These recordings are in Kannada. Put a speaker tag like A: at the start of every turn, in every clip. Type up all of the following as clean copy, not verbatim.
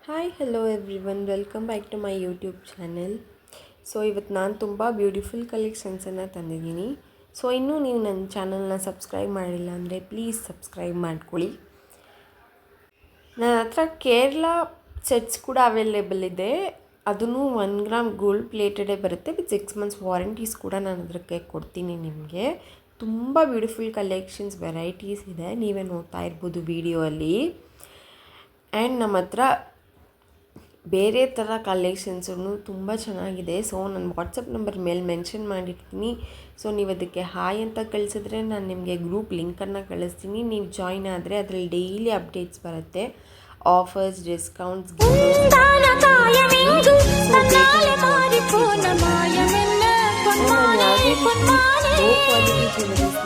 A: Hi hello everyone, welcome back to my YouTube channel. So ಇವತ್ತು ನಾನು ತುಂಬ ಬ್ಯೂಟಿಫುಲ್ ಕಲೆಕ್ಷನ್ಸನ್ನು ತಂದಿದ್ದೀನಿ. ಸೊ ಇನ್ನೂ ನೀವು ನನ್ನ ಚಾನಲ್ನ ಸಬ್ಸ್ಕ್ರೈಬ್ ಮಾಡಿಲ್ಲ ಅಂದರೆ ಪ್ಲೀಸ್ ಸಬ್ಸ್ಕ್ರೈಬ್ ಮಾಡ್ಕೊಳ್ಳಿ. ನನ್ನ ಹತ್ರ ಕೇರಳ ಸೆಟ್ಸ್ ಕೂಡ ಅವೈಲೇಬಲ್ ಇದೆ. ಅದೂ 1 ಗ್ರಾಮ್ ಗೋಲ್ಡ್ ಪ್ಲೇಟೆಡೇ ಬರುತ್ತೆ. ವಿತ್ 6 months ವಾರಂಟೀಸ್ ಕೂಡ ನಾನು ಅದಕ್ಕೆ ಕೊಡ್ತೀನಿ ನಿಮಗೆ. ತುಂಬ ಬ್ಯೂಟಿಫುಲ್ ಕಲೆಕ್ಷನ್ಸ್ ವೆರೈಟೀಸ್ ಇದೆ, ನೀವೇ ನೋಡ್ತಾ ಇರ್ಬೋದು ವಿಡಿಯೋ ಅಲ್ಲಿ. ಆ್ಯಂಡ್ ನಮ್ಮ ಹತ್ರ ಬೇರೆ ಥರ ಕಲೆಕ್ಷನ್ಸನ್ನು ತುಂಬ ಚೆನ್ನಾಗಿದೆ. ಸೊ ನನ್ನ ವಾಟ್ಸಪ್ ನಂಬರ್ ಮೇಲೆ ಮೆನ್ಷನ್ ಮಾಡಿರ್ತೀನಿ. ಸೊ ನೀವು ಅದಕ್ಕೆ ಹಾಯ್ ಅಂತ ಕಳಿಸಿದ್ರೆ ನಾನು ನಿಮಗೆ ಗ್ರೂಪ್ ಲಿಂಕನ್ನು ಕಳಿಸ್ತೀನಿ. ನೀವು ಜಾಯ್ನ್ ಆದರೆ ಅದರಲ್ಲಿ ಡೈಲಿ ಅಪ್ಡೇಟ್ಸ್ ಬರುತ್ತೆ, ಆಫರ್ಸ್, ಡಿಸ್ಕೌಂಟ್ಸ್, ಲೋ ಕ್ವಾಲಿಟಿ ಜ್ಯುವೆಲರೀಸ್ನ ಸೇಲ್ ಮಾಡೋದಿಲ್ಲ, ಎಲ್ಲ premium quality jewelleries.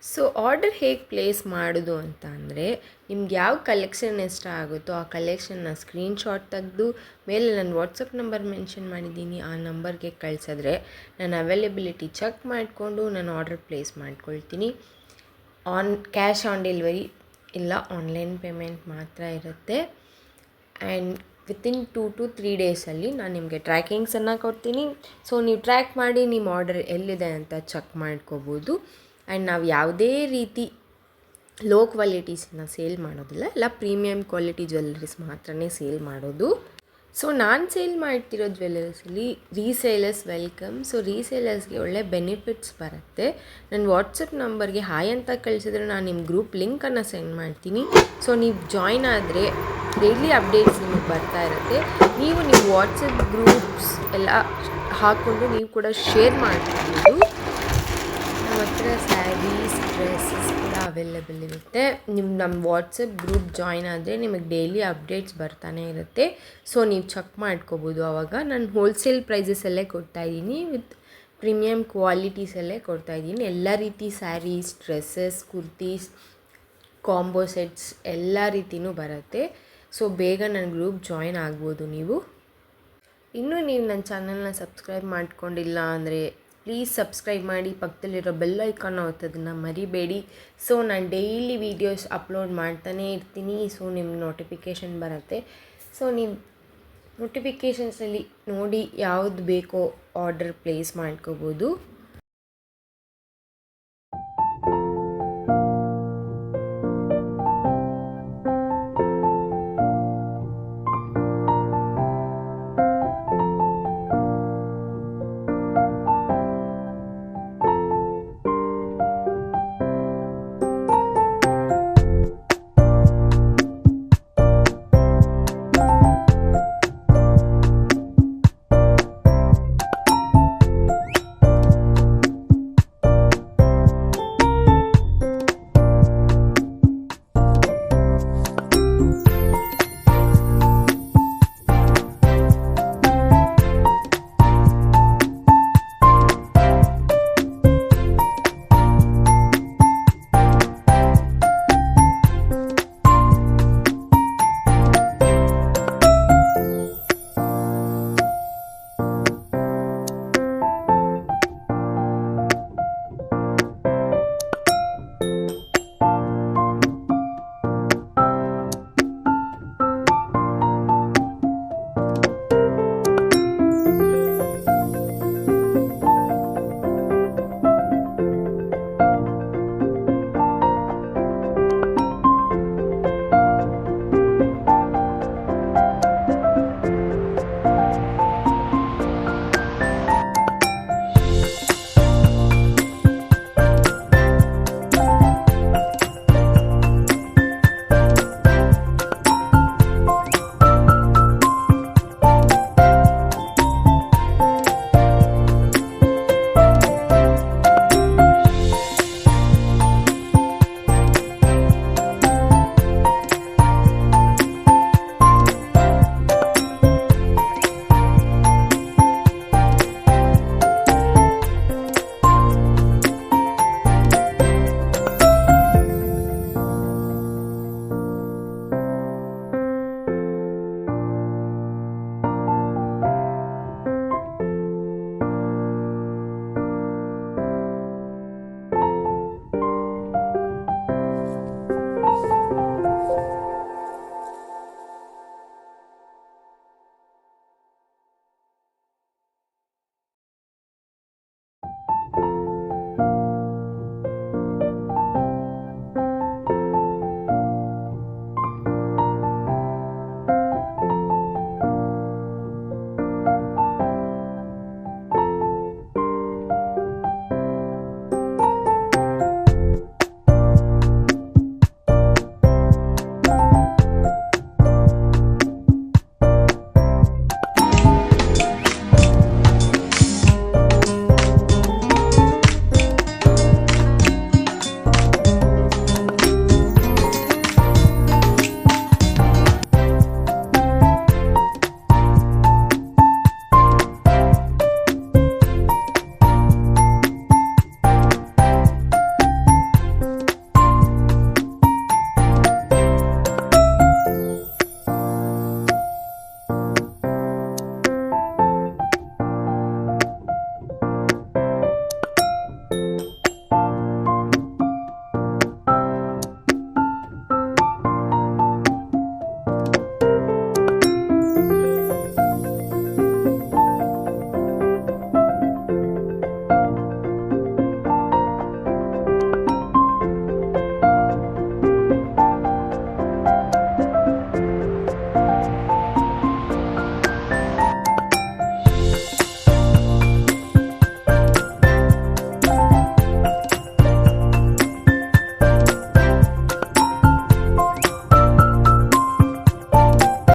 A: So order ಹೇಗೆ ಪ್ಲೇಸ್ ಮಾಡೋದು ಅಂತ ಅಂದರೆ, ನಿಮ್ಗೆ ಯಾವ ಕಲೆಕ್ಷನ್ ಇಷ್ಟ ಆಗುತ್ತೋ ಆ ಕಲೆಕ್ಷನ್ನ ಸ್ಕ್ರೀನ್ಶಾಟ್ ತೆಗೆದು ಮೇಲೆ ನನ್ನ ವಾಟ್ಸಪ್ ನಂಬರ್ ಮೆನ್ಷನ್ ಮಾಡಿದ್ದೀನಿ, ಆ ನಂಬರ್ಗೆ ಕಳಿಸಿದ್ರೆ ನಾನು ಅವೈಲೇಬಿಲಿಟಿ ಚೆಕ್ ಮಾಡಿಕೊಂಡು ನಾನು ಆರ್ಡರ್ ಪ್ಲೇಸ್ ಮಾಡ್ಕೊಳ್ತೀನಿ. ಕ್ಯಾಶ್ ಆನ್ ಡೆಲಿವರಿ ಇಲ್ಲ, ಆನ್ಲೈನ್ ಪೇಮೆಂಟ್ ಮಾತ್ರ ಇರುತ್ತೆ. ಆ್ಯಂಡ್ ವಿತಿನ್ 2 to 3 ಡೇಸಲ್ಲಿ ನಾನು ನಿಮಗೆ ಟ್ರ್ಯಾಕಿಂಗ್ಸನ್ನು ಕೊಡ್ತೀನಿ. ಸೊ ನೀವು ಟ್ರ್ಯಾಕ್ ಮಾಡಿ ನಿಮ್ಮ ಆರ್ಡರ್ ಎಲ್ಲಿದೆ ಅಂತ ಚೆಕ್ ಮಾಡ್ಕೋಬೋದು. ಆ್ಯಂಡ್ ನಾವು ಯಾವುದೇ ರೀತಿ ಲೋ ಕ್ವಾಲಿಟೀಸನ್ನ ಸೇಲ್ ಮಾಡೋದಿಲ್ಲ, ಎಲ್ಲ ಪ್ರೀಮಿಯಂ ಕ್ವಾಲಿಟಿ ಜ್ಯುವೆಲರೀಸ್ ಮಾತ್ರನೇ ಸೇಲ್ ಮಾಡೋದು. ಸೊ ನಾನು ಸೇಲ್ ಮಾಡ್ತಿರೋ ಜ್ಯುವೆಲರೀಸಲ್ಲಿ ರೀಸೇಲರ್ಸ್ ವೆಲ್ಕಮ್. ಸೊ ರೀಸೇಲರ್ಸ್ಗೆ ಒಳ್ಳೆ ಬೆನಿಫಿಟ್ಸ್ ಬರುತ್ತೆ. ನನ್ನ ವಾಟ್ಸಪ್ ನಂಬರ್ಗೆ ಹಾಯ್ ಅಂತ ಕಳಿಸಿದ್ರೆ ನಾನು ನಿಮ್ಮ ಗ್ರೂಪ್ ಲಿಂಕನ್ನು ಸೆಂಡ್ ಮಾಡ್ತೀನಿ. ಸೊ ನೀವು ಜಾಯ್ನ್ ಆದರೆ ಡೈಲಿ ಅಪ್ಡೇಟ್ಸ್ ನಿಮಗೆ ಬರ್ತಾ ಇರುತ್ತೆ. ನೀವು ನಿಮ್ಮ ವಾಟ್ಸಪ್ ಗ್ರೂಪ್ಸ್ ಎಲ್ಲ ಹಾಕ್ಕೊಂಡು ನೀವು ಕೂಡ ಶೇರ್ ಮಾಡ್ಬೋದು. ನಮ್ಮ ಹತ್ರ ಸ್ಯಾರೀಸ್, ಡ್ರೆಸ್ಸಸ್ ಕೂಡ ಅವೈಲೇಬಲ್ ಇರುತ್ತೆ. ನಮ್ಮ ವಾಟ್ಸಪ್ ಗ್ರೂಪ್ ಜಾಯ್ನ್ ಆದರೆ ನಿಮಗೆ ಡೈಲಿ ಅಪ್ಡೇಟ್ಸ್ ಬರ್ತಾನೆ ಇರುತ್ತೆ. ಸೊ ನೀವು ಚೆಕ್ ಮಾಡ್ಕೋಬೋದು. ಆವಾಗ ನಾನು ಹೋಲ್ಸೇಲ್ ಪ್ರೈಸಸಲ್ಲೇ ಕೊಡ್ತಾಯಿದ್ದೀನಿ, ವಿತ್ ಪ್ರೀಮಿಯಂ ಕ್ವಾಲಿಟೀಸಲ್ಲೇ ಕೊಡ್ತಾಯಿದ್ದೀನಿ. ಎಲ್ಲ ರೀತಿ saris, dresses, kurtis, combo sets ಎಲ್ಲ ರೀತಿಯೂ ಬರುತ್ತೆ. ಸೊ ಬೇಗ ನನ್ನ ಗ್ರೂಪ್ ಜಾಯ್ನ್ ಆಗ್ಬೋದು ನೀವು. ಇನ್ನೂ ನೀವು ನನ್ನ ಚಾನಲ್ನ ಸಬ್ಸ್ಕ್ರೈಬ್ ಮಾಡ್ಕೊಂಡಿಲ್ಲ ಅಂದರೆ ಪ್ಲೀಸ್ ಸಬ್ಸ್ಕ್ರೈಬ್ ಮಾಡಿ, ಪಕ್ಕದಲ್ಲಿರೋ ಬೆಲ್ ಐಕಾನ್ ಒತ್ತೋದನ್ನು ಮರಿಬೇಡಿ. ಸೊ ನಾನು ಡೈಲಿ ವೀಡಿಯೋಸ್ ಅಪ್ಲೋಡ್ ಮಾಡ್ತಾನೇ ಇರ್ತೀನಿ. ಸೊ ನಿಮ್ಗೆ ನೋಟಿಫಿಕೇಷನ್ ಬರುತ್ತೆ. ಸೊ ನೀವು ನೋಟಿಫಿಕೇಷನ್ಸಲ್ಲಿ ನೋಡಿ ಯಾವುದು ಬೇಕೋ ಆರ್ಡರ್ ಪ್ಲೇಸ್ ಮಾಡ್ಕೋಬೋದು.